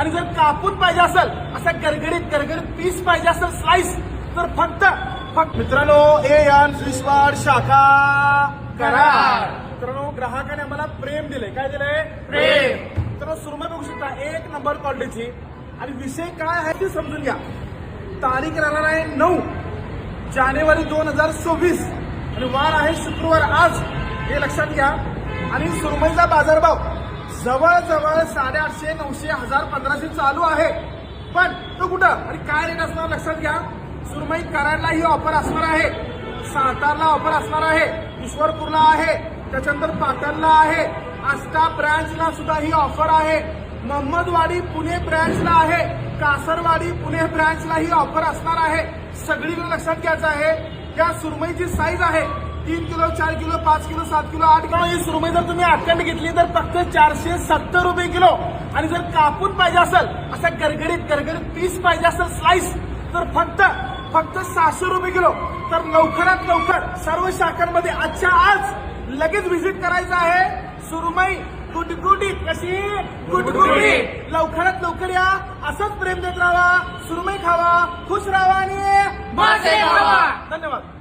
आणि जर कापून पाहिजे असेल असा गरगरीत पीस पाहिजे असेल स्लाइस तर फक्त मित्रांनो एन फिशवाड शाखा कराड. मित्रांनो ग्राहकाने आम्हाला प्रेम दिलंय. काय दिलंय? प्रेम. मित्रांनो सुरमई बघू शकता 1 नंबर क्वालिटीची. आणि विषय काय आहे ते समजून घ्या. तारीख राहणार आहे 9 जानेवारी 2024 आणि वार आहे शुक्रवार आज, हे लक्षात घ्या. आणि सुरमईचा बाजारभाव जवळजवळ 850, 900, 1000, 1500 चालू आहे. पण तो कुठं आणि काय रेट असणार लक्षात घ्या. सुरमई कराडला ही ऑफर असणार आहे, सातारला ऑफर असणार आहे, ईश्वरपूरला आहे, त्याच्यानंतर पाटणला आहे, आष्टा ब्रँचला सुद्धा ही ऑफर आहे, महमदवाडी पुणे ब्रँचला आहे, कासरवाडी पुणे ब्रँचला ही ऑफर असणार आहे. सगळीकडे लक्षात घ्यायचं आहे. या सुरमईची साईज आहे 3 किलो, 4 किलो, 5 किलो, 7 किलो, 8 किलो. ही सुरमई जर तुम्ही अखंड घेतली तर फक्त 470 रुपये किलो. आणि जर कापून पाहिजे असेल असा गरगरीत पीस पाहिजे असेल स्लाइस तर फक्त 600 रुपये किलो. तर लवकरात लवकर सर्व शाखांमध्ये आजच्या आज लगेच व्हिजिट करायचं आहे. सुरमई गुटगुटी कशी गुटगुटी. लवकरात लवकर या. असंच प्रेम देत राहा, सुरमई खावा, खुश राहा आणि मासे खावा. धन्यवाद.